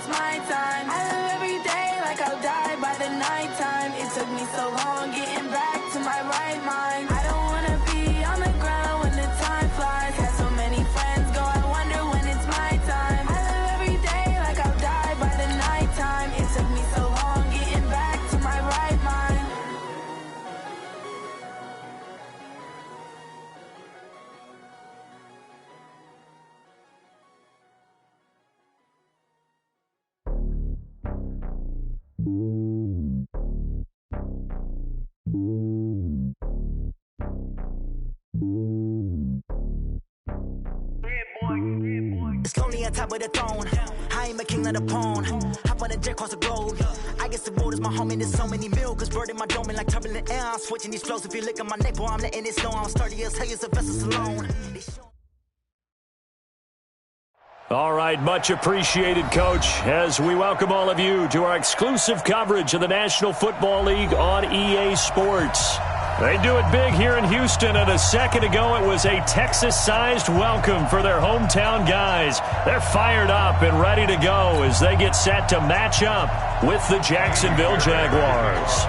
it's my time. I live every day like I'll die by the nighttime. It took me so long getting back to my right mind. I don't wanna be on the ground when the time flies. Had so many friends go, I wonder when it's my time. I live every day like I'll die by the nighttime. It took me so long getting back to my right mind. It's lonely on top of the throne. I am a king of the pawn. Hop on a jet across the globe. I guess the world is my home and there's so many milkers birding my dome like turbulent air. I'm switching these flows. If you look at my neck, boy, I'm letting it slow. I'm sturdy as hell as a vessel alone. All right, much appreciated, Coach, as we welcome all of you to our exclusive coverage of the National Football League on EA Sports. They do it big here in Houston, and a second ago it was a Texas-sized welcome for their hometown guys. They're fired up and ready to go as they get set to match up with the Jacksonville Jaguars.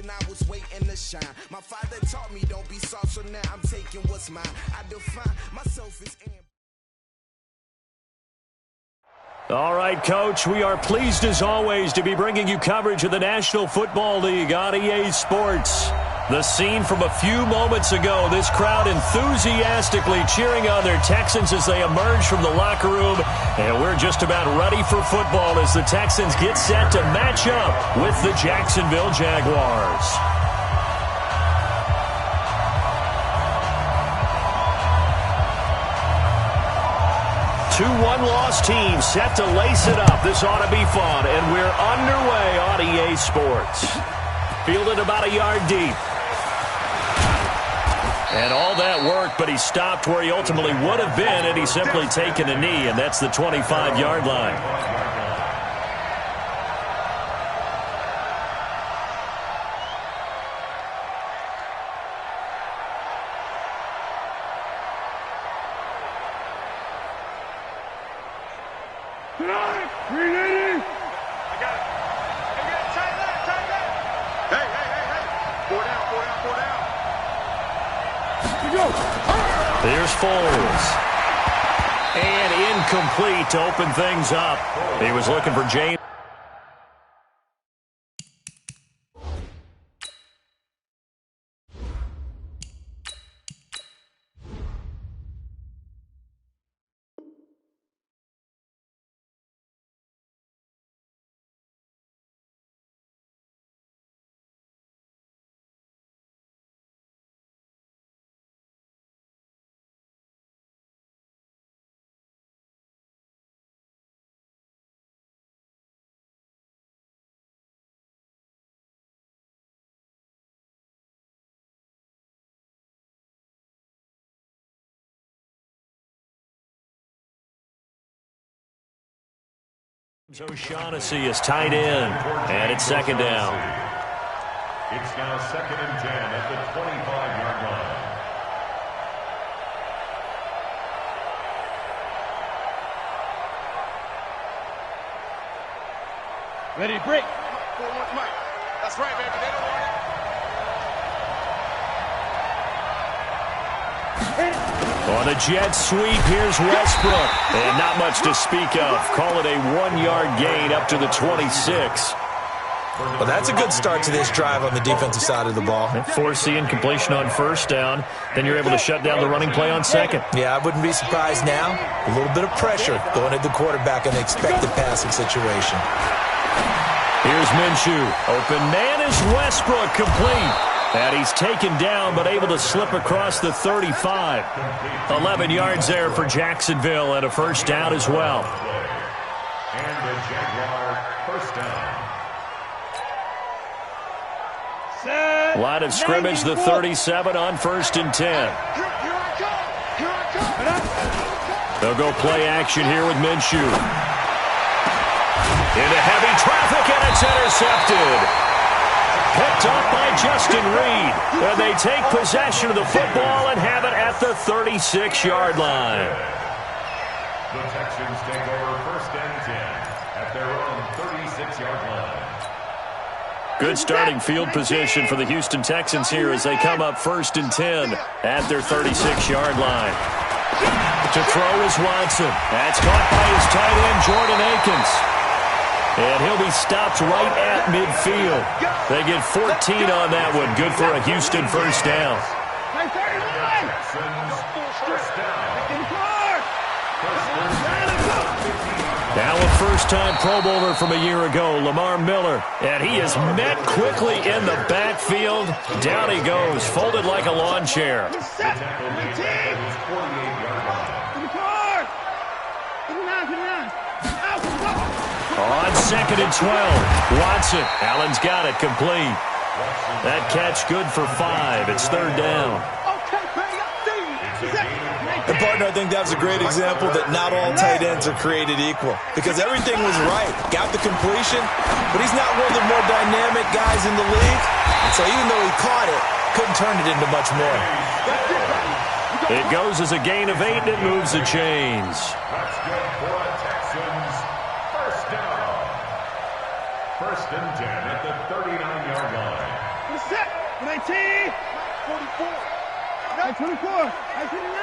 I was waiting to shine. My father taught me don't be soft, so now I'm taking what's mine. I define myself as All right, Coach, we are pleased as always to be bringing you coverage of the National Football League on EA Sports. The scene from a few moments ago, this crowd enthusiastically cheering on their Texans as they emerge from the locker room. And we're just about ready for football as the Texans get set to match up with the Jacksonville Jaguars. Two one-loss teams set to lace it up. This ought to be fun, and we're underway on EA Sports. Fielded about a yard deep. And all that worked, but he stopped where he ultimately would have been, and he's simply taken a knee, and that's the 25-yard line. Hey. 4 down. Here's Foles. And incomplete to open things up. He was looking for James. O'Shaughnessy is tight end, and it's second down. It's now 2nd and 10 at the 25-yard line. Ready to break. 4-1 Mike. That's right, baby. They don't want it. On the jet sweep, here's Westbrook. And not much to speak of. Call it a 1-yard gain up to the 26. Well, that's a good start to this drive on the defensive side of the ball. Force the incompletion on first down. Then you're able to shut down the running play on second. Yeah, I wouldn't be surprised now. A little bit of pressure going at the quarterback in the expected passing situation. Here's Minshew. Open man is Westbrook, complete. And he's taken down but able to slip across the 35. 11 yards there for Jacksonville and a first down as well. And the Jaguar first down. Line of scrimmage, the 37 on 1st and 10. They'll go play action here with Minshew. Into heavy traffic, and it's intercepted. Picked up by Justin Reed. And they take possession of the football and have it at the 36-yard line. The Texans take over 1st and 10 at their own 36-yard line. Good starting field position for the Houston Texans here as they come up 1st and 10 at their 36-yard line. To throw is Watson. That's caught by his tight end, Jordan Akins. And he'll be stopped right at midfield. They get 14 on that one. Good for a Houston first down. Now a first-time Pro Bowler from a year ago, Lamar Miller. And he is met quickly in the backfield. Down he goes, folded like a lawn chair. On 2nd and 12, Watson. Allen's got it, complete. That catch good for 5. It's 3rd down. And, partner, I think that was a great example that not all tight ends are created equal. Because everything was right. Got the completion, but he's not one of the more dynamic guys in the league. And so even though he caught it, couldn't turn it into much more. It goes as a gain of 8, and it moves the chains. That's good for the Texans. First down. 1st and 10 at the 39-yard line. Set. 19. 44. 24. 29.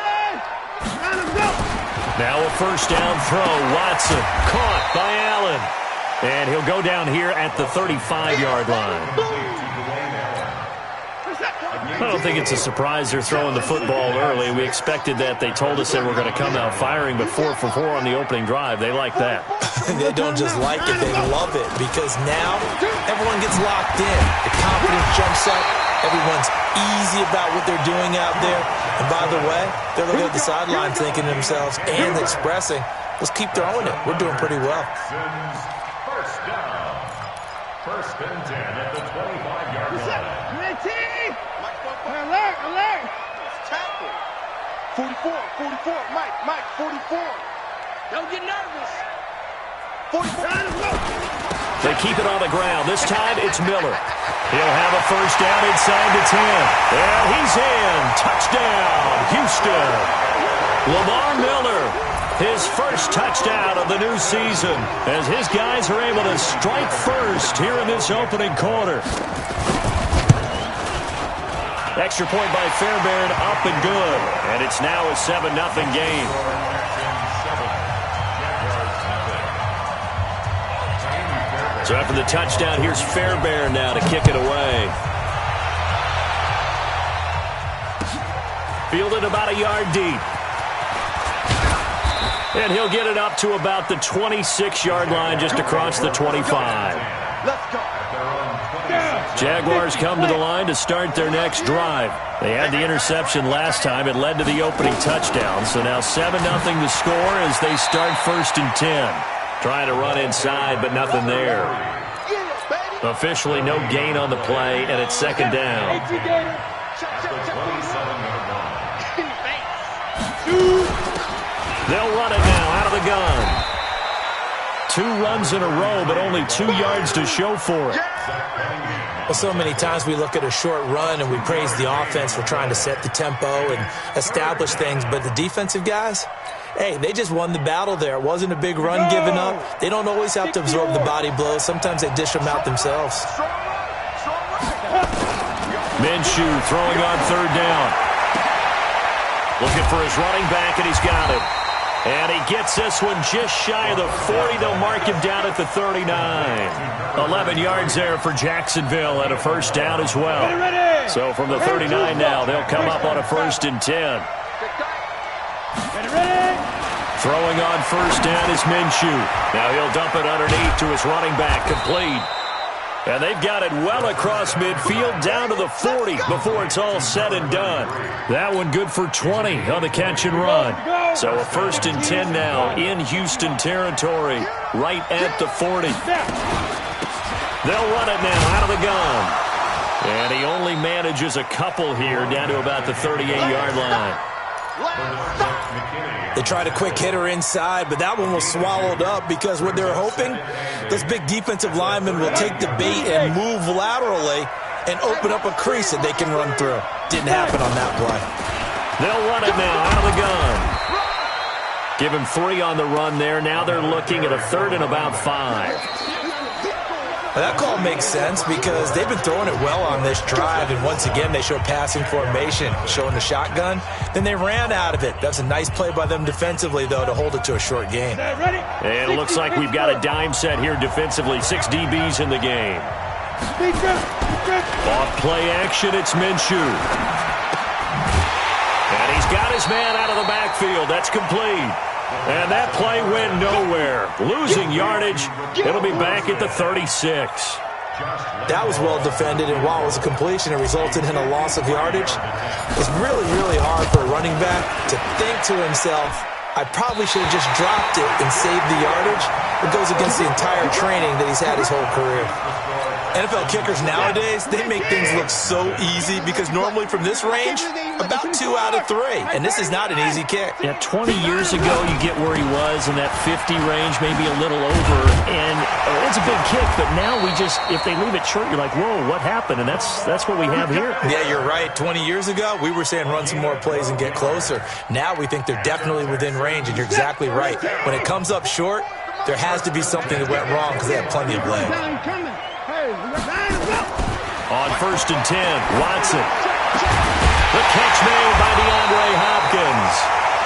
Now a first down throw. Watson caught by Allen. And he'll go down here at the 35-yard line. I don't think it's a surprise they're throwing the football early. We expected that. They told us they were going to come out firing, but 4 for 4 on the opening drive. They like that. They don't just like it, they love it, because now everyone gets locked in. The confidence jumps up. Everyone's easy about what they're doing out there. And by the way, they're looking at the sideline thinking to themselves and expressing, let's keep throwing it. We're doing pretty well. First down. 1st and 10 at the 25-yard line. Alert, alert. Tackle. 44, 44. Mike, 44. Don't get nervous. 44. They keep it on the ground. This time it's Miller. He'll have a first down inside the 10. And he's in. Touchdown, Houston. Lamar Miller, his first touchdown of the new season, as his guys are able to strike first here in this opening quarter. Extra point by Fairbairn, up and good. And it's now a 7-0 game. So after the touchdown, here's Fairbairn now to kick it away. Fielded about a yard deep. And he'll get it up to about the 26-yard line, just across the 25. Let's go. Jaguars come to the line to start their next drive. They had the interception last time. It led to the opening touchdown. So now 7-0 the score as they start 1st and 10. Trying to run inside, but nothing there. Officially no gain on the play, and it's 2nd down. They'll run it now out of the gun. 2 runs in a row, but only 2 yards to show for it. Well, so many times we look at a short run and we praise the offense for trying to set the tempo and establish things, but the defensive guys, hey, they just won the battle there. It wasn't a big run given up. They don't always have to absorb the body blows. Sometimes they dish them out themselves. Minshew throwing on 3rd down. Looking for his running back, and he's got him. And he gets this one just shy of the 40. They'll mark him down at the 39. 11 yards there for Jacksonville and a 1st down as well. So from the 39 now, they'll come up on a 1st and 10. Throwing on 1st down is Minshew. Now he'll dump it underneath to his running back, complete. And they've got it well across midfield down to the 40 before it's all said and done. That one good for 20 on the catch and run. So a 1st and 10 now in Houston territory, right at the 40. They'll run it now out of the gun. And he only manages a couple here down to about the 38-yard line. They tried a quick hitter inside, but that one was swallowed up because what they're hoping, this big defensive lineman will take the bait and move laterally and open up a crease that they can run through. Didn't happen on that play. They'll run it now out of the gun. Give him 3 on the run there. Now they're looking at a 3rd and about 5. Well, that call makes sense because they've been throwing it well on this drive, and once again they show passing formation, showing the shotgun. Then they ran out of it. That's a nice play by them defensively, though, to hold it to a short gain. And it looks like we've got a dime set here defensively. 6 DBs in the game. Off play action, it's Minshew. And he's got his man out of the backfield. That's complete. And that play went nowhere. Losing yardage. It'll be back at the 36. That was well defended, and while it was a completion, it resulted in a loss of yardage. It's really, really hard for a running back to think to himself, I probably should have just dropped it and saved the yardage. It goes against the entire training that he's had his whole career. NFL kickers nowadays, they make things look so easy because normally from this range, about 2 out of 3. And this is not an easy kick. Yeah, 20 years ago, you get where he was in that 50 range, maybe a little over. And it's a big kick, but now we just, if they leave it short, you're like, whoa, what happened? And that's what we have here. Yeah, you're right. 20 years ago, we were saying run some more plays and get closer. Now we think they're definitely within range, and you're exactly right. When it comes up short, there has to be something that went wrong because they have plenty of leg. On 1st and 10, Watson. The catch made by DeAndre Hopkins.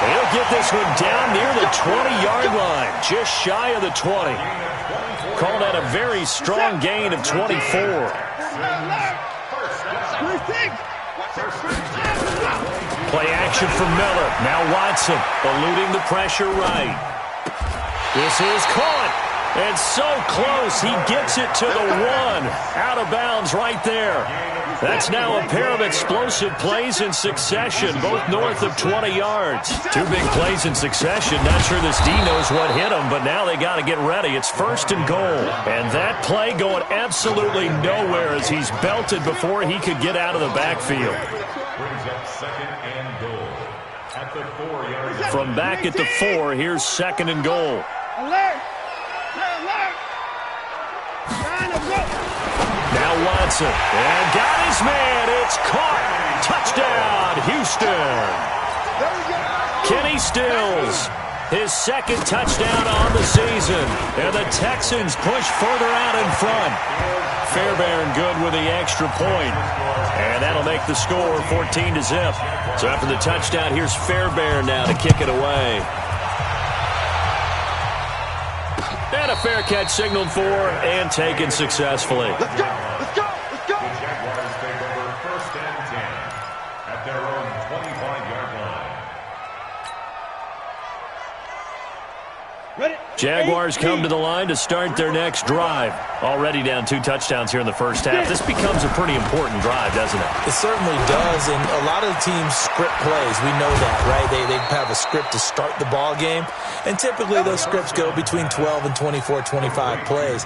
He'll get this one down near the 20-yard line, just shy of the 20. Called out a very strong gain of 24. Play action from Miller. Now Watson eluding the pressure right. This is caught. And so close, he gets it to the 1. Out of bounds right there. That's now a pair of explosive plays in succession, both north of 20 yards. 2 big plays in succession. Not sure this D knows what hit him, but now they got to get ready. It's 1st and goal. And that play going absolutely nowhere as he's belted before he could get out of the backfield. Brings up 2nd and goal at the 4-yard line. From back at the 4, here's 2nd and goal. Now Watson, and got his man, it's caught. Touchdown, Houston. Kenny Stills His second touchdown on the season. And the Texans push further out in front. Fairbairn good with the extra point. And that'll make the score 14-0. So after the touchdown, here's Fairbairn now to kick it away. And a fair catch signaled for and taken successfully. Let's go! Let's go! Let's go! The Jaguars take over 1st and 10 at their own 25-yard line. Ready? Jaguars come to the line to start their next drive. Already down 2 touchdowns here in the first half. This becomes a pretty important drive, doesn't it? It certainly does, and a lot of the teams script plays. We know that, right? They have a script to start the ball game, and typically those scripts go between 12 and 24, 25 plays.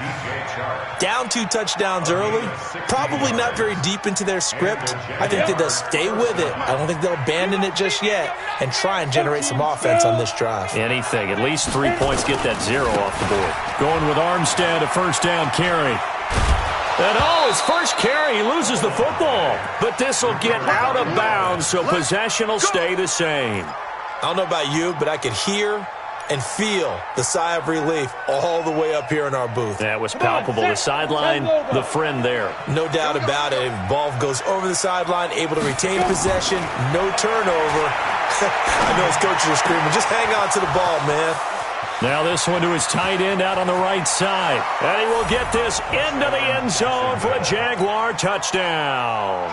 Down 2 touchdowns early, probably not very deep into their script. I think that they'll stay with it. I don't think they'll abandon it just yet and try and generate some offense on this drive. Anything. At least 3 points get that 0 off the board. Going with Armstead, a first down carry. And his first carry, he loses the football. But this will get out of bounds, so possession will stay the same. I don't know about you, but I could hear and feel the sigh of relief all the way up here in our booth. That was palpable. The sideline, the friend there. No doubt about it. Ball goes over the sideline, able to retain possession, no turnover. I know his coaches are screaming, just hang on to the ball, man. Now this one to his tight end out on the right side. And he will get this into the end zone for a Jaguar touchdown.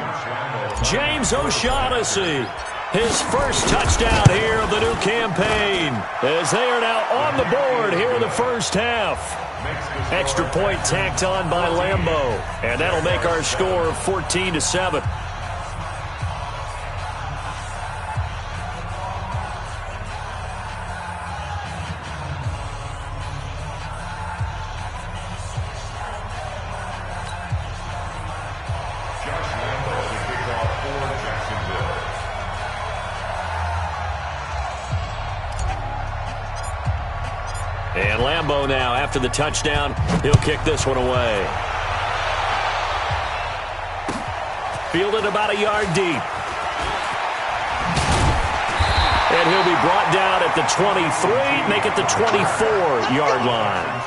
James O'Shaughnessy, his first touchdown here of the new campaign, as they are now on the board here in the first half. Extra point tacked on by Lambeau. And that'll make our score 14-7. And Lambeau now, after the touchdown, he'll kick this one away. Fielded about a yard deep. And he'll be brought down at the 23, make it the 24-yard line.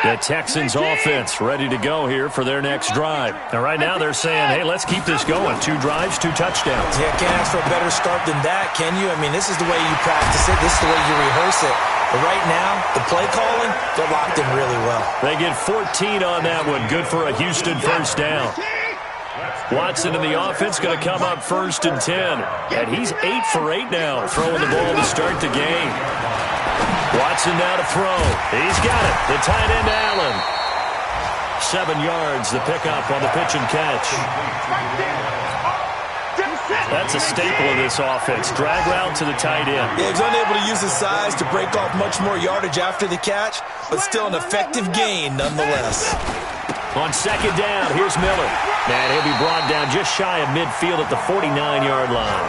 The Texans offense ready to go here for their next drive. And right now they're saying, hey, let's keep this going. 2 drives, 2 touchdowns. Yeah, can't ask for a better start than that, can you? I mean, this is the way you practice it. This is the way you rehearse it. But right now, the play calling, they're locked in really well. They get 14 on that one. Good for a Houston first down. Watson in the offense going to come up 1st and 10. And he's 8 for 8 now, throwing the ball to start the game. Watson now to throw. He's got it. The tight end, Allen. 7 yards, the pickup on the pitch and catch. That's a staple of this offense. Drag route to the tight end. Yeah, he's unable to use his size to break off much more yardage after the catch, but still an effective gain nonetheless. On 2nd down, here's Miller. And he'll be brought down just shy of midfield at the 49-yard line.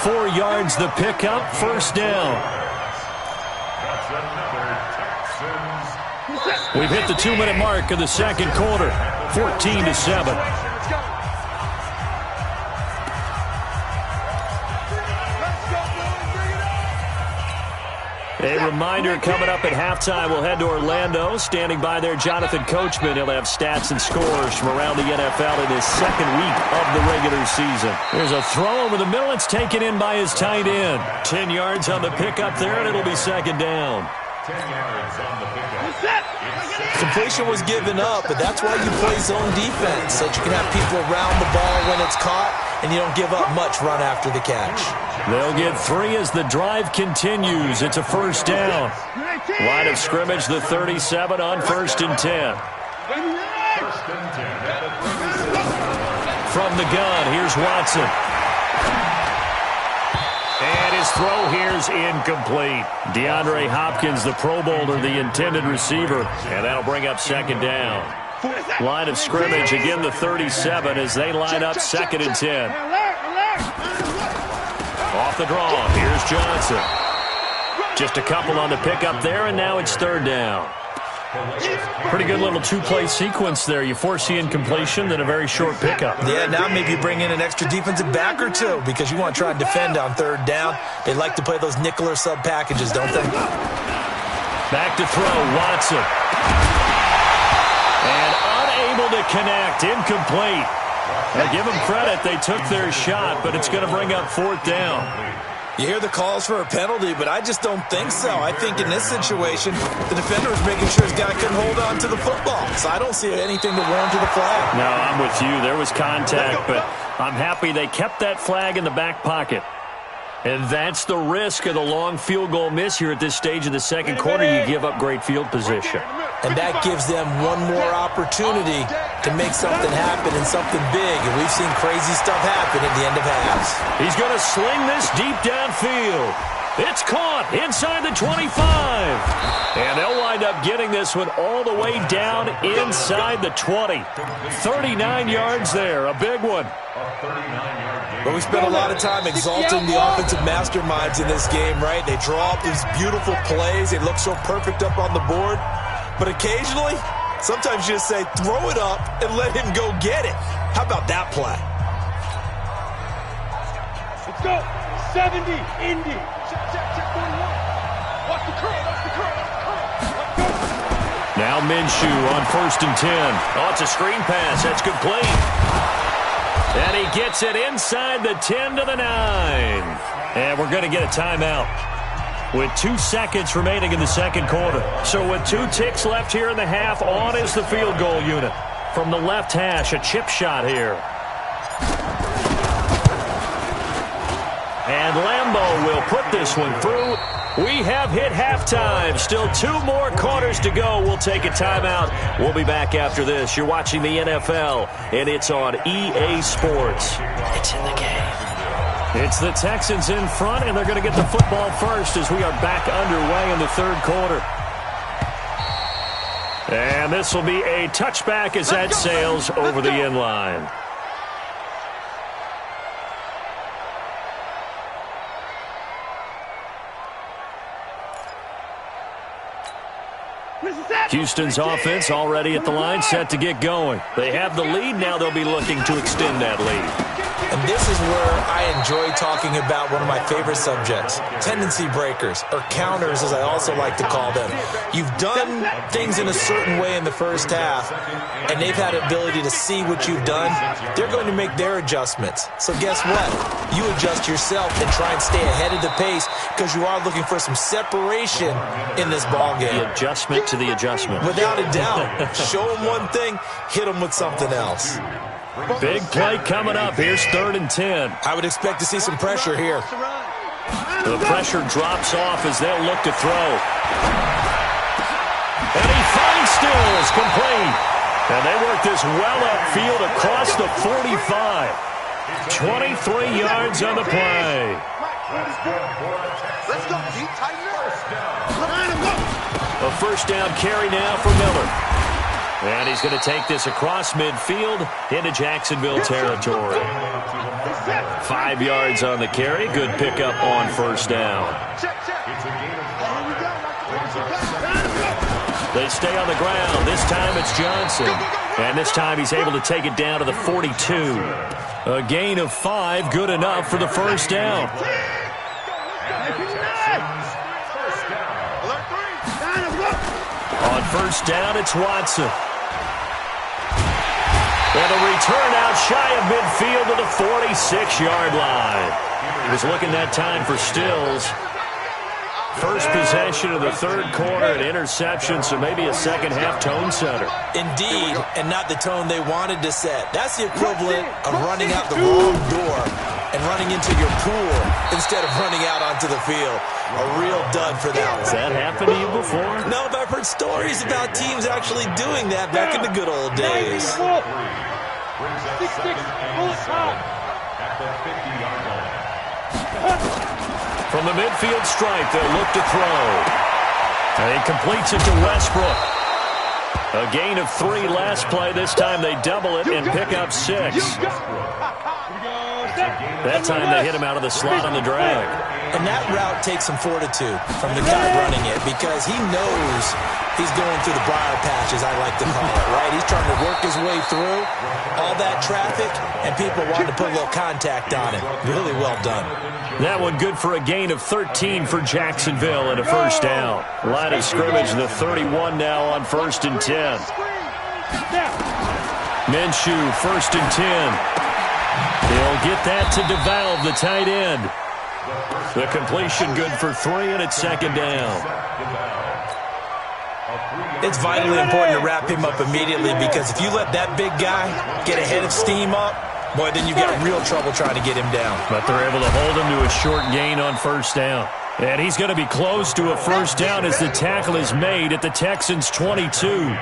4 yards, the pickup, 1st down. We've hit the 2-minute mark of the second quarter, 14-7. A reminder coming up at halftime, we'll head to Orlando. Standing by there, Jonathan Coachman. He'll have stats and scores from around the NFL in his 2nd week of the regular season. There's a throw over the middle. It's taken in by his tight end. 10 yards on the pickup there, and it'll be 2nd down. 10 yards on the pickup. Completion was given up, but that's why you play zone defense, so that you can have people around the ball when it's caught, and you don't give up much run after the catch. They'll get 3 as the drive continues. It's a 1st down. Line of scrimmage, the 37 on 1st and 10. 1st and 10. From the gun, here's Watson. And his throw here is incomplete. DeAndre Hopkins, the Pro Bowler, the intended receiver. And that'll bring up 2nd down. Line of scrimmage, again the 37 as they line up 2nd and 10. Off the draw, here's Johnson. Just a couple on the pickup there, and now it's 3rd down. Pretty good little two-play sequence there. You force the incompletion, then a very short pickup. Yeah, now maybe you bring in an extra defensive back or two because you want to try and defend on third down. They like to play those nickel or sub packages, don't they? Back to throw, Watson. And unable to connect, incomplete. Now give them credit, they took their shot, but it's going to bring up fourth down. You hear the calls for a penalty, but I just don't think so. I think in this situation, the defender is making sure his guy couldn't hold on to the football. So I don't see anything to warrant the flag. No, I'm with you. There was contact, but I'm happy they kept that flag in the back pocket. And that's the risk of the long field goal miss here at this stage of the second quarter. You give up great field position. And that gives them one more opportunity to make something happen and something big. And we've seen crazy stuff happen at the end of halves. He's going to sling this deep downfield. It's caught inside the 25. And they'll wind up getting this one all the way down inside the 20. 39 yards there, a big one. But we spent a lot of time exalting the offensive masterminds in this game, right? They draw up these beautiful plays. They look so perfect up on the board. But occasionally, sometimes you just say, throw it up and let him go get it. How about that play? Let's go. 70, Indy. Check 41. Watch the curl, watch the curl, watch the curl. Let's go. Now Minshew on 1st and 10. Oh, it's a screen pass. That's complete. And he gets it inside the 10 to the 9. And we're going to get a timeout with 2 seconds remaining in the second quarter. So with 2 ticks left here in the half, on is the field goal unit. From the left hash, a chip shot here. And Lambeau will put this one through. We have hit halftime. Still 2 more quarters to go. We'll take a timeout. We'll be back after this. You're watching the NFL, and it's on EA Sports. It's in the game. It's the Texans in front, and they're going to get the football first as we are back underway in the third quarter. And this will be a touchback as that sails over the end line. Houston's offense already at the line, set to get going. They have the lead. Now they'll be looking to extend that lead. And this is where I enjoy talking about one of my favorite subjects, tendency breakers, or counters as I also like to call them. You've done things in a certain way in the first half, and they've had the ability to see what you've done. They're going to make their adjustments. So guess what? You adjust yourself and try and stay ahead of the pace because you are looking for some separation in this ballgame. The adjustment to the adjustment. Without a doubt. Show them one thing, hit them with something else. Big play coming up. Here's 3rd and 10. I would expect to see some pressure here. The pressure drops off as they'll look to throw. And he finds Stills, complete. And they work this well upfield across the 45. 23 yards on the play. Let's go, G. Tighten up. A first down carry now for Miller. And he's going to take this across midfield into Jacksonville territory. 5 yards on the carry. Good pickup on first down. They stay on the ground. This time it's Johnson. And this time he's able to take it down to the 42. A gain of 5, good enough for the first down. On first down, it's Watson. And a return out shy of midfield to the 46-yard line. He was looking that time for Stills. First possession of the third quarter, an interception, so maybe a second-half tone setter. Indeed, and not the tone they wanted to set. That's the equivalent of running out the wrong door and running into your pool instead of running out onto the field. A real dud for that one. Has that happened to you before? No, but I've heard stories about teams actually doing that back in the good old days. 6-6, full time. At the 50-yard line. From the midfield stripe, they'll look to throw. And he completes it to Westbrook. A gain of 3 last play. This time they double it and pick up 6. That time they hit him out of the slot on the drag. And that route takes some fortitude from the guy running it because he knows he's going through the briar patch, as I like to call it, right? He's trying to work his way through all that traffic, and people wanting to put a little contact on it. Really well done. That one good for a gain of 13 for Jacksonville and a first down. Line of scrimmage, the 31 now on 1st and 10. Minshew, 1st and 10. He'll get that to DeValve, the tight end. The completion good for 3, and it's 2nd down. It's vitally important to wrap him up immediately because if you let that big guy get ahead of steam up, boy, then you've got real trouble trying to get him down. But they're able to hold him to a short gain on 1st down. And he's going to be close to a first down as the tackle is made at the Texans' 22.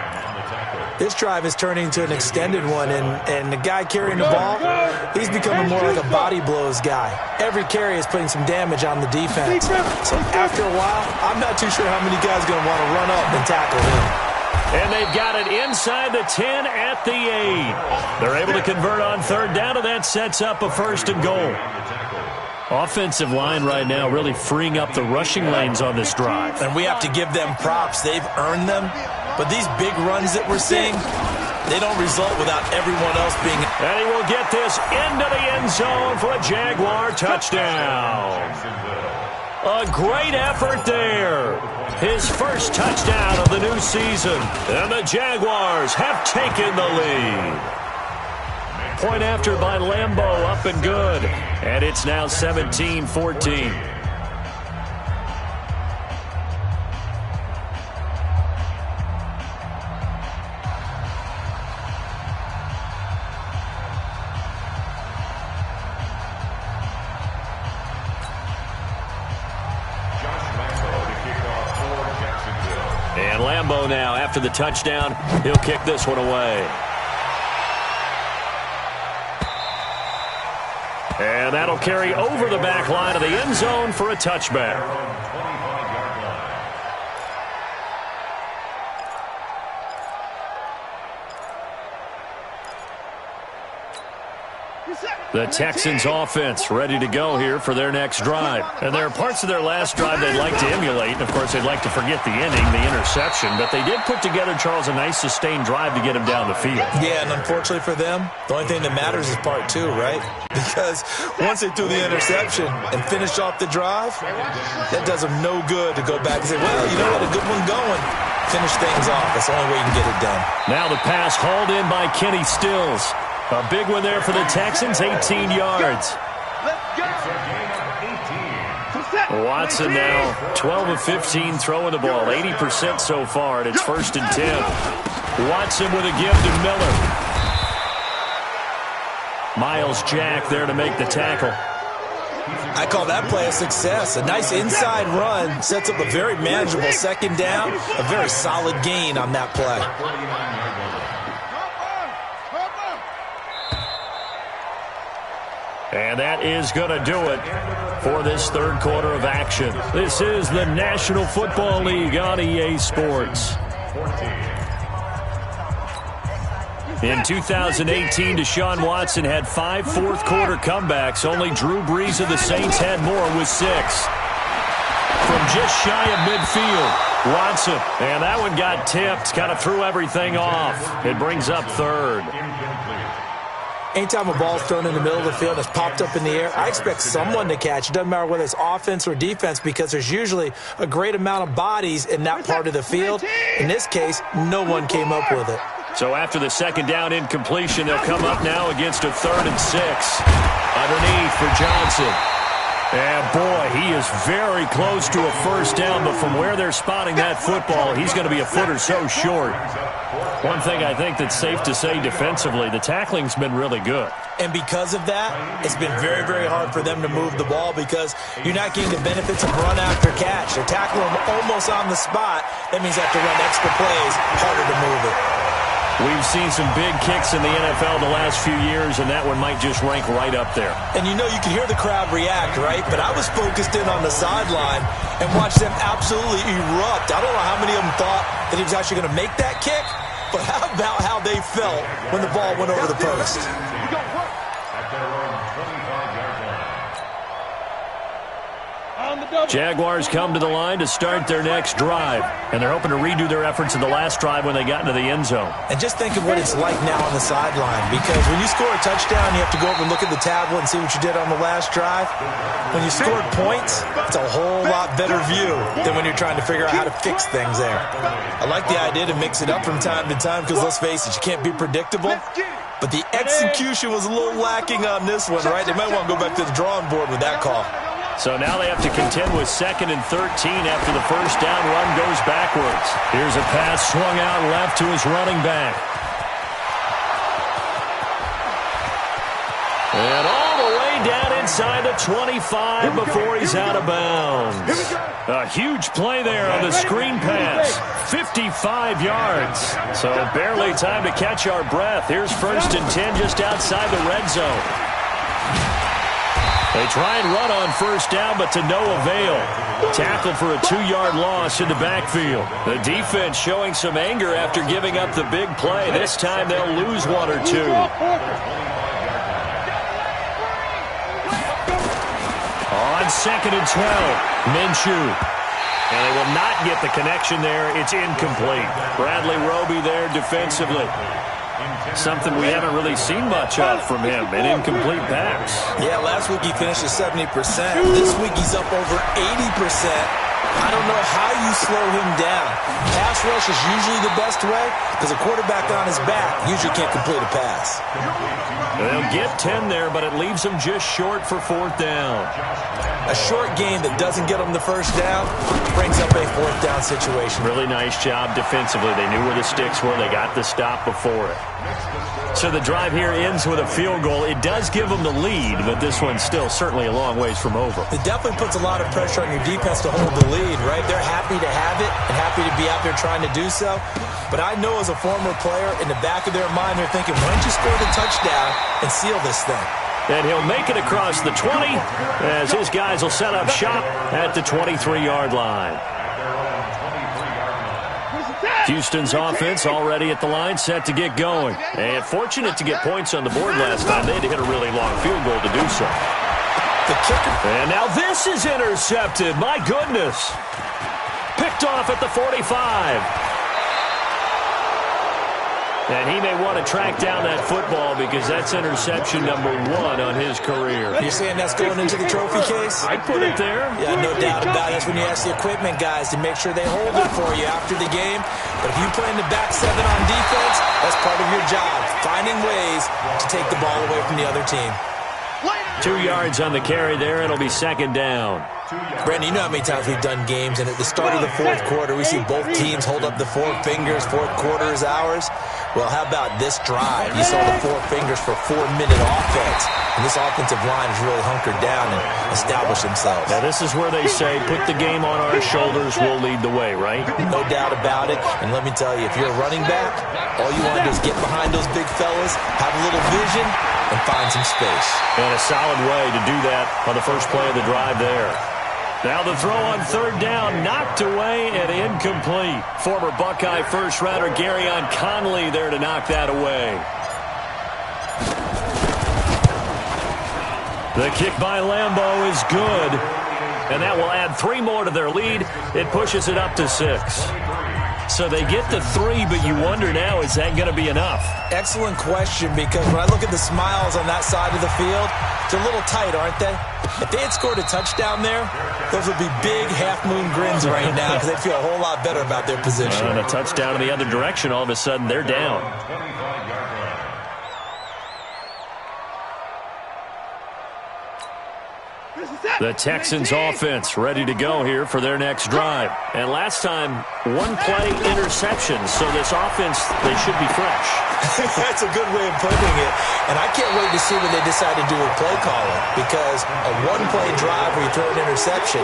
This drive is turning into an extended one, and the guy carrying the ball, he's becoming more like a body blows guy. Every carry is putting some damage on the defense. So after a while, I'm not too sure how many guys are going to want to run up and tackle him. And they've got it inside the 10 at the 8. They're able to convert on 3rd down, and that sets up a 1st and goal. Offensive line right now really freeing up the rushing lanes on this drive. And we have to give them props. They've earned them. But these big runs that we're seeing, they don't result without everyone else being... And he will get this into the end zone for a Jaguar touchdown. A great effort there. His first touchdown of the new season. And the Jaguars have taken the lead. Point after by Lambeau, up and good. And it's now 17-14. And Lambeau now, after the touchdown, he'll kick this one away. And that'll carry over the back line of the end zone for a touchback. The Texans offense ready to go here for their next drive. And there are parts of their last drive they'd like to emulate. And, of course, they'd like to forget the ending, the interception. But they did put together, Charles, a nice sustained drive to get him down the field. Yeah, and unfortunately for them, the only thing that matters is part 2, right? Because once they threw the interception and finished off the drive, that does them no good to go back and say, well, you know what, a good one going. Finish things off. That's the only way you can get it done. Now the pass hauled in by Kenny Stills. A big one there for the Texans, 18 yards. Watson now 12 of 15 throwing the ball, 80% so far, and it's 1st and 10. Watson with a give to Miller. Miles Jack there to make the tackle. I call that play a success. A nice inside run sets up a very manageable 2nd down, a very solid gain on that play. And that is going to do it for this 3rd quarter of action. This is the National Football League on EA Sports. In 2018, Deshaun Watson had 5 fourth-quarter comebacks. Only Drew Brees of the Saints had more with 6. From just shy of midfield, Watson. And that one got tipped, kind of threw everything off. It brings up 3rd. Anytime a ball's thrown in the middle of the field and it's popped up in the air, I expect someone to catch. It doesn't matter whether it's offense or defense because there's usually a great amount of bodies in that part of the field. In this case, no one came up with it. So after the 2nd down incompletion, they'll come up now against a 3rd and 6. Underneath for Johnson. And, boy, he is very close to a first down, but from where they're spotting that football, he's going to be a foot or so short. One thing I think that's safe to say defensively, the tackling's been really good. And because of that, it's been very, very hard for them to move the ball because you're not getting the benefits of run after catch. They're tackling them almost on the spot. That means they have to run extra plays, harder to move it. We've seen some big kicks in the NFL the last few years, and that one might just rank right up there. And you know, you can hear the crowd react, right? But I was focused in on the sideline and watched them absolutely erupt. I don't know how many of them thought that he was actually going to make that kick, but how about how they felt when the ball went over the post? Jaguars come to the line to start their next drive, and they're hoping to redo their efforts in the last drive when they got into the end zone. And just think of what it's like now on the sideline, because when you score a touchdown, you have to go over and look at the tablet and see what you did on the last drive. When you scored points, it's a whole lot better view than when you're trying to figure out how to fix things there. I like the idea to mix it up from time to time because, let's face it, you can't be predictable. But the execution was a little lacking on this one, right? They might want to go back to the drawing board with that call. So now they have to contend with 2nd and 13 after the first down run goes backwards. Here's a pass swung out left to his running back. And all the way down inside the 25 before he's out of bounds. A huge play there on the screen pass. 55 yards. So barely time to catch our breath. Here's 1st and 10 just outside the red zone. They try and run on first down, but to no avail. Tackle for a 2-yard loss in the backfield. The defense showing some anger after giving up the big play. This time they'll lose 1 or 2. On 2nd and 12, Minshew. And they will not get the connection there. It's incomplete. Bradley Roby there defensively. Something we haven't really seen much of from him, an incomplete pass. Yeah, last week he finished at 70%. This week he's up over 80%. I don't know how you slow him down. Pass rush is usually the best way because a quarterback on his back usually can't complete a pass. They'll get 10 there, but it leaves them just short for 4th down. A short game that doesn't get them the first down brings up a 4th down situation. Really nice job defensively. They knew where the sticks were. They got the stop before it. So the drive here ends with a field goal. It does give them the lead, but this one's still certainly a long ways from over. It definitely puts a lot of pressure on your defense to hold the lead, right? They're happy to have it and happy to be out there trying to do so. But I know as a former player, in the back of their mind, they're thinking, why don't you score the touchdown and seal this thing? And he'll make it across the 20 as his guys will set up shop at the 23-yard line. Houston's offense already at the line, set to get going. And fortunate to get points on the board last time. They had to hit a really long field goal to do so. The kicker. And now this is intercepted. My goodness. Picked off at the 45. And he may want to track down that football because that's interception number 1 on his career. You're saying that's going into the trophy case? I'd put it there. Yeah, no doubt about it. That's when you ask the equipment guys to make sure they hold it for you after the game. But if you play in the back 7 on defense, that's part of your job, finding ways to take the ball away from the other team. 2 yards on the carry there. It'll be 2nd down. Brandon, you know how many times we've done games, and at the start of the 4th quarter, we see both teams hold up the 4 fingers, 4th quarter is ours. Well, how about this drive? You saw the 4 fingers for 4-minute offense, and this offensive line has really hunkered down and established themselves. Now, this is where they say, put the game on our shoulders, we'll lead the way, right? No doubt about it, and let me tell you, if you're a running back, all you want to do is get behind those big fellas, have a little vision, and find some space. And a solid way to do that on the first play of the drive there. Now the throw on 3rd down, knocked away and incomplete. Former Buckeye first-rounder Garyon Conley there to knock that away. The kick by Lambeau is good, and that will add 3 more to their lead. It pushes it up to 6. So they get the 3, but you wonder now, is that going to be enough? Excellent question, because when I look at the smiles on that side of the field, they're a little tight, aren't they? If they had scored a touchdown there, those would be big half-moon grins right now because they feel a whole lot better about their position. And a touchdown in the other direction, all of a sudden they're down. The Texans offense ready to go here for their next drive. And last time, 1-play interception. So this offense, they should be fresh. That's a good way of putting it. And I can't wait to see what they decide to do with play calling. Because a 1-play drive where you throw an interception,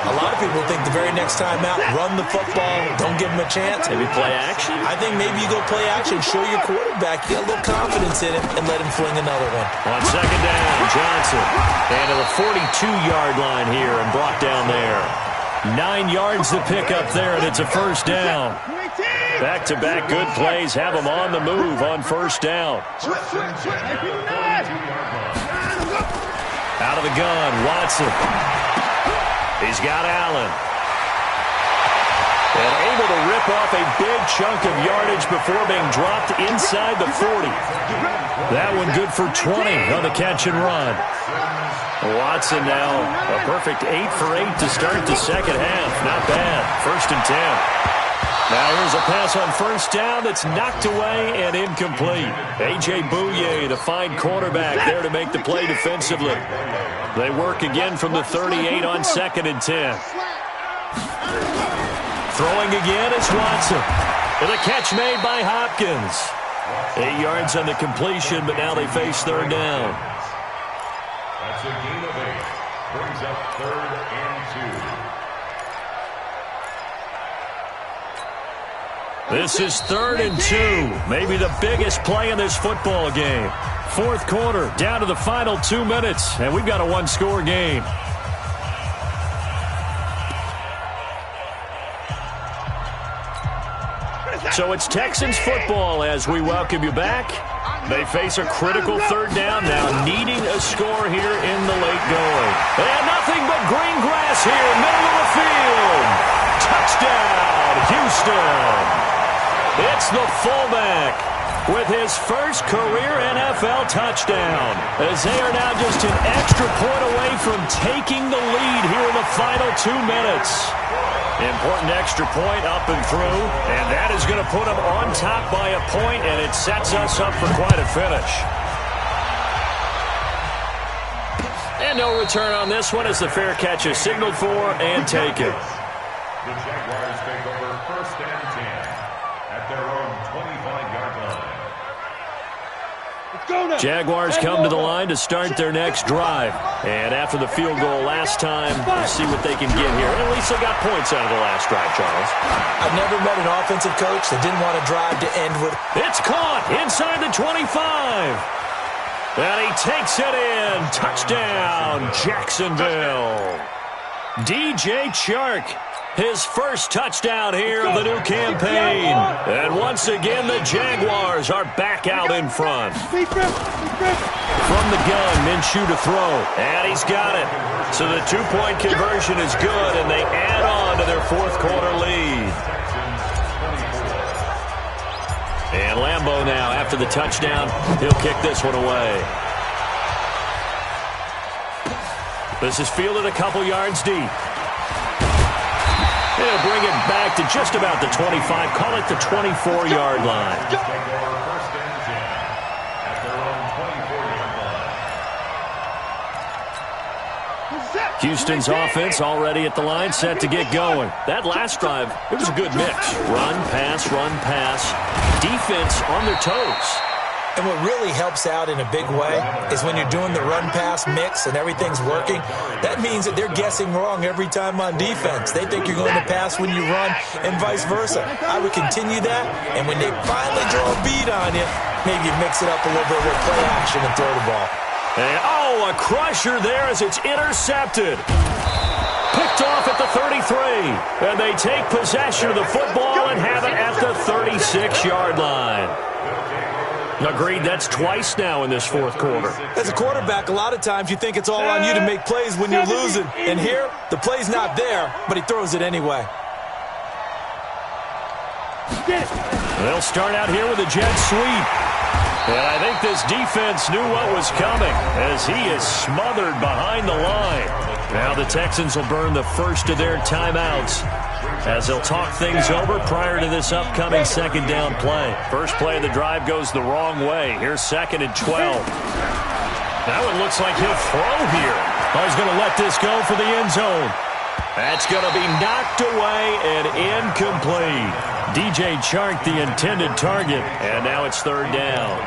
a lot of people think the very next time out, run the football, don't give them a chance. Maybe play action? I think maybe you go play action, show your quarterback, get a little confidence in him, and let him fling another one. On 2nd down, Johnson. And to the 42-yard line here and brought down there. 9 yards to pick up there, and it's a 1st down. Back-to-back good plays have them on the move on 1st down. Out of the gun, Watson. He's got Allen. And able to rip off a big chunk of yardage before being dropped inside the 40. That one good for 20 on the catch and run. Watson now a perfect 8 for 8 to start the second half. Not bad. 1st and 10. Now here's a pass on 1st down that's knocked away and incomplete. A.J. Bouye, the fine cornerback, there to make the play defensively. They work again from the 38 on 2nd and 10. Throwing again is Watson. And a catch made by Hopkins. 8 yards on the completion, but now they face 3rd down. That's a gain of 8. Brings up 3rd and 2. This is 3rd and 2. Maybe the biggest play in this football game. 4th quarter, down to the final 2 minutes, and we've got a one-score game. So it's Texans football as we welcome you back. They face a critical 3rd down now, needing a score here in the late going. And nothing but green grass here, middle of the field. Touchdown, Houston. It's the fullback with his first career NFL touchdown, as they are now just an extra point away from taking the lead here in the final 2 minutes. Important extra point up and through, and that is going to put them on top by a point, and it sets us up for quite a finish. And no return on this one as the fair catch is signaled for and taken. The Jaguars take over 1st and 10 at their own 25-yard line. Jaguars come to the line to start their next drive. And after the field goal last time, we'll see what they can get here. At least they got points out of the last drive, Charles. I've never met an offensive coach that didn't want to drive to end with. It's caught inside the 25. And he takes it in. Touchdown, Jacksonville. DJ Chark. His first touchdown here of the new campaign. And once again, the Jaguars are back out in front. From the gun, Minshew to throw. And he's got it. So the 2-point conversion is good, and they add on to their 4th quarter lead. And Lambeau now, after the touchdown, he'll kick this one away. This is fielded a couple yards deep. They'll bring it back to just about the 25. Call it the 24-yard line. Houston's offense already at the line, set to get going. That last drive, it was a good mix. Run, pass, defense on their toes. And what really helps out in a big way is when you're doing the run-pass mix and everything's working, that means that they're guessing wrong every time on defense. They think you're going to pass when you run and vice versa. I would continue that, and when they finally draw a beat on you, maybe you mix it up a little bit with play action and throw the ball. And, a crusher there as it's intercepted. Picked off at the 33. And they take possession of the football and have it at the 36-yard line. Agreed, that's twice now in this 4th quarter. As a quarterback, a lot of times you think it's all on you to make plays when you're losing. And here, the play's not there, but he throws it anyway. They'll start out here with a jet sweep. And I think this defense knew what was coming as he is smothered behind the line. Now the Texans will burn the first of their timeouts as they'll talk things over prior to this upcoming 2nd down play. First play of the drive goes the wrong way. Here's 2nd and 12. Now it looks like he'll throw here. He's going to let this go for the end zone. That's going to be knocked away and incomplete. DJ Chark, the intended target, and now it's 3rd down.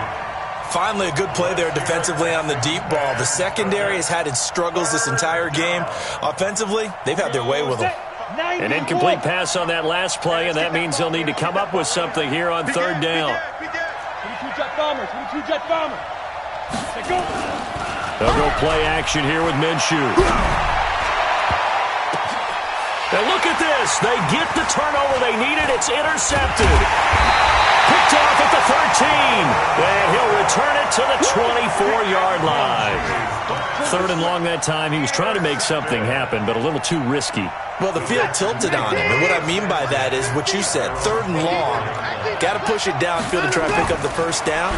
Finally, a good play there defensively on the deep ball. The secondary has had its struggles this entire game. Offensively, they've had their way with them. An incomplete pass on that last play, and that means they'll need to come up with something here on 3rd down. 22 jet bombers, 22 jet bombers. They'll go play action here with Minshew. And look at this. They get the turnover they needed. It's intercepted. Picked picked off at the 13. And he'll return it to the 24-yard line. 3rd and long that time. He was trying to make something happen, but a little too risky. Well, the field tilted on him, and what I mean by that is what you said, 3rd and long. Got to push it downfield to try to pick up the first down.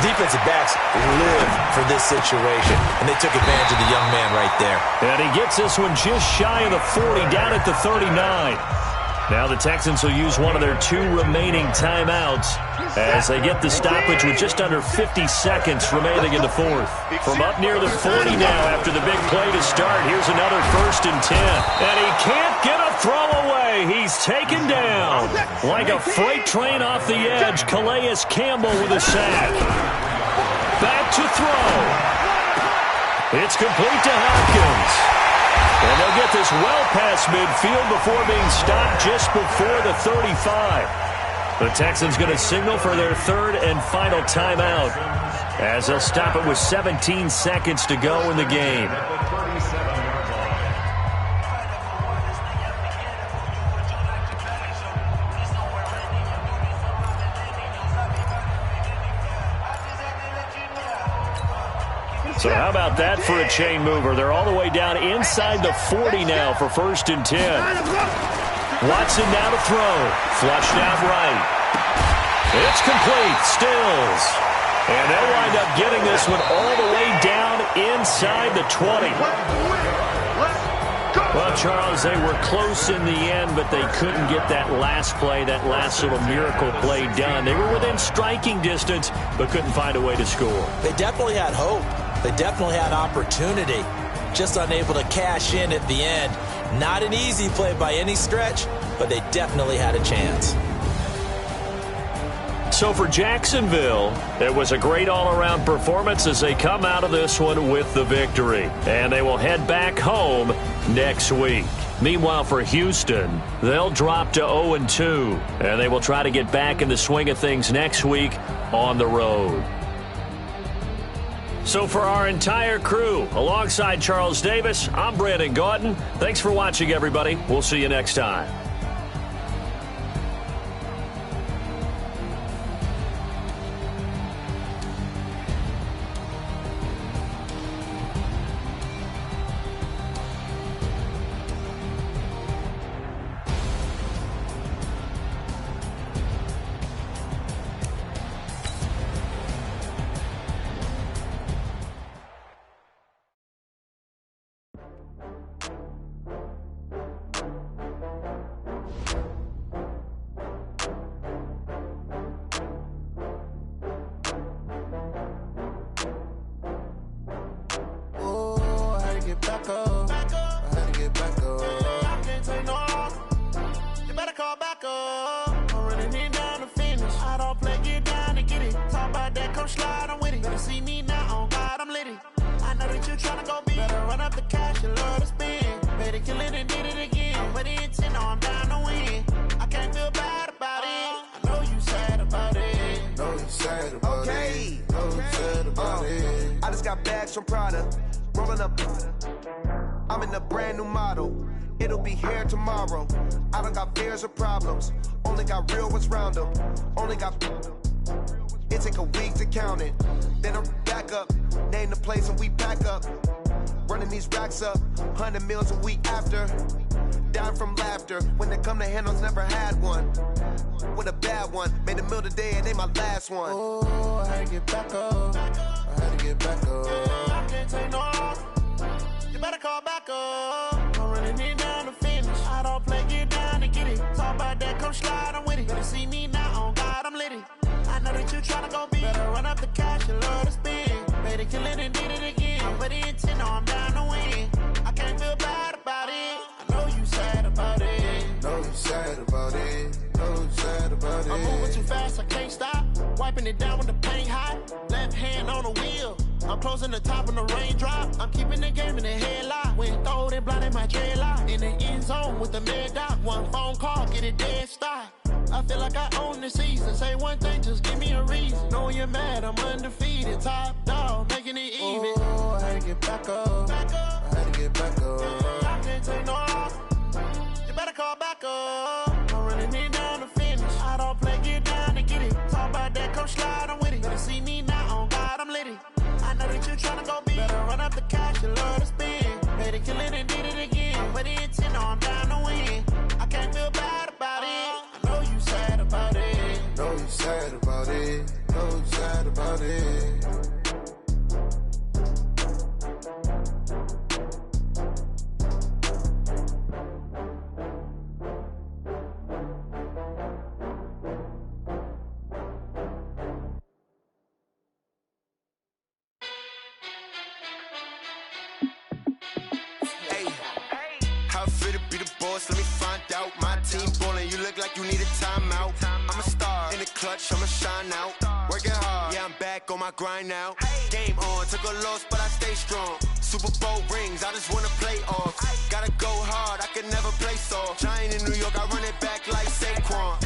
Defensive backs live for this situation, and they took advantage of the young man right there. And he gets this one just shy of the 40, down at the 39. Now the Texans will use one of their 2 remaining timeouts as they get the stoppage with just under 50 seconds remaining in the 4th. From up near the 40 now after the big play to start, here's another 1st and 10. And he can't get a throw away. He's taken down. Like a freight train off the edge, Calais Campbell with a sack. Back to throw. It's complete to Hopkins. And they'll get this well past midfield before being stopped just before the 35. The Texans going to signal for their 3rd and final timeout as they'll stop it with 17 seconds to go in the game. So how about that for a chain mover? They're all the way down inside the 40 now for 1st and 10. Watson now to throw. Flushed out right. It's complete. Stills. And they'll wind up getting this one all the way down inside the 20. Well, Charles, they were close in the end, but they couldn't get that last play, that last little miracle play done. They were within striking distance, but couldn't find a way to score. They definitely had hope. They definitely had opportunity. Just unable to cash in at the end. Not an easy play by any stretch, but they definitely had a chance. So for Jacksonville, it was a great all-around performance as they come out of this one with the victory. And they will head back home next week. Meanwhile, for Houston, they'll drop to 0-2. And they will try to get back in the swing of things next week on the road. So for our entire crew, alongside Charles Davis, I'm Brandon Gaudin. Thanks for watching, everybody. We'll see you next time. I'm in a brand new model. It'll be here tomorrow. I don't got fears or problems. Only got real ones round them. Only got. It take a week to count it. Then I'm back up. Name the place and we pack up. Running these racks up. 100 meals a week after. Down from laughter. When they come to handles, never had one. With a bad one. Made a meal today and ain't my last one. Oh, I had to get back up. I had to get back up. I can't take no. You better call back up. I'm running it down to finish. I don't play, get down to get it. Talk about that, come slide, I'm with it. Better see me now, on God, I'm litty. I know that you tryna go big. Better run up the cash, you love to spin. Made it, kill it, and did it again. But the intent, no, I'm down to win. I can't feel bad about it. I know you sad about it. Know you sad about it. Know you sad about it. I'm moving too fast, I can't stop. Wiping it down with the paint hot. Left hand on the wheel. I'm closing the top of the raindrop. I'm keeping the game in the headlock. When throwed and blinded my dreadlock. In the end zone with the mad dot. One phone call, get it dead stop. I feel like I own the season. Say one thing, just give me a reason. Knowing you're mad, I'm undefeated. Top dog, making it even. Oh, I had to get back up. I had to get back up. I can't take no off. You better call back up. I'm running it down to finish. I don't play, get down to get it. Talk about it. How I feel to be the boss, let me find out. My team ballin', you look like you need a timeout. I'm a star, in the clutch, I'ma shine out. Working hard, yeah, I'm back on my grind now. Game on, took a loss, but I stay strong. Super Bowl rings, I just wanna play off. Gotta go hard, I can never play soft. Giant in New York, I run it back like Saquon.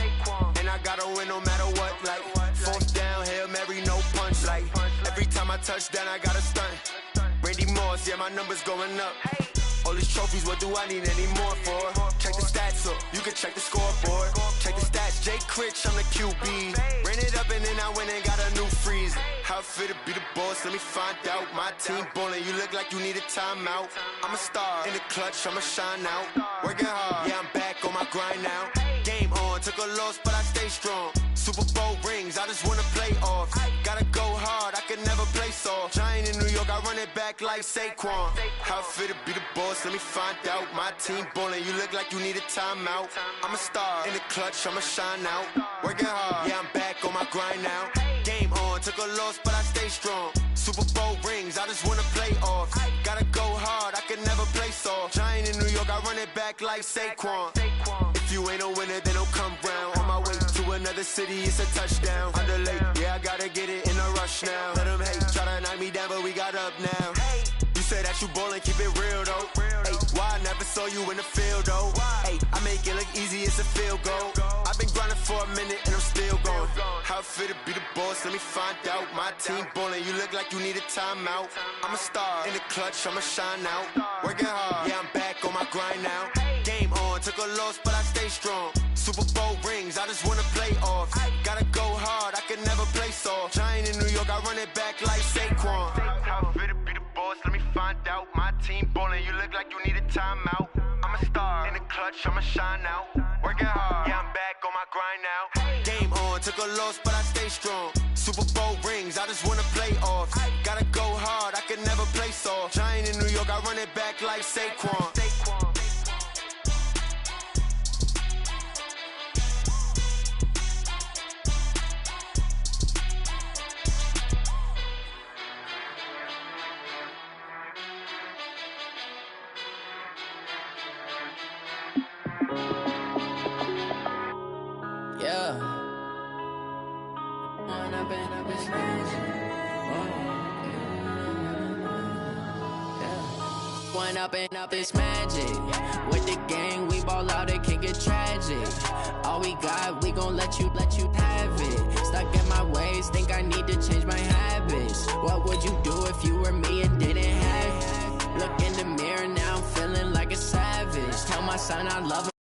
And I gotta win no matter what, like fourth down, Hail Mary, no punch. Like every time I touch down, I gotta stunt. Randy Moss, yeah, my numbers going up. All these trophies, what do I need any more for? Check the stats up, you can check the scoreboard. Check the stats, Jay Critch, I'm the QB. Ran it up and then I went and got a new freeze. How I feel to be the boss, let me find out. My team ballin', you look like you need a timeout. I'm a star, in the clutch, I'ma shine out. Working hard, yeah, I'm back on my grind now. Game on, took a loss, but I stay strong. Super Bowl rings, I just wanna play off. Gotta go hard, I can never play soft. Giant in New York, I run it back like Saquon. How I feel to be the boss, let me find out. My team ballin', you look like you need a timeout. I'm a star, in the clutch, I'ma shine out. Working hard, yeah, I'm back on my grind now. Game on, took a loss, but I stay strong. Super Bowl rings, I just wanna play off. Gotta go hard, I can never play soft. Giant in New York, I run it back like Saquon. If you ain't a winner, then don't come round. On my way to another city, it's a touchdown. Underlay, yeah, I gotta get it in a rush now. Let them hate, try to knock me down, but we got up now. You say that you ballin', keep it real though. Hey, why I never saw you in the field though? Hey, I make it look easy, it's a field goal. I've been grinding for a minute and I'm still going. How I feel to be the boss, let me find out. My team ballin', you look like you need a timeout. I'm a star, in the clutch, I'ma shine out. Working hard, yeah, I'm back on my grind now. Game on, took a loss, but I stay strong. Super Bowl rings, I just wanna play off. Gotta go hard, I can never play soft. Giant in New York, I run it back like Saquon. How I feel to be the boss, let me find out. My team ballin', you look like you need a timeout. I'm a star, in the clutch, I'ma shine out. Working hard, yeah, I'm back on my grind now. Game on, took a loss, but I stay strong. Super Bowl rings, I just wanna play off. Gotta go hard, I can never play soft. Giant in New York, I run it back like Saquon. Up this magic. With the gang, we ball out, it can get tragic. All we got, we gon' let you have it. Stuck in my ways, think I need to change my habits. What would you do if you were me and didn't have it? Look in the mirror, now I'm feeling like a savage. Tell my son I love him.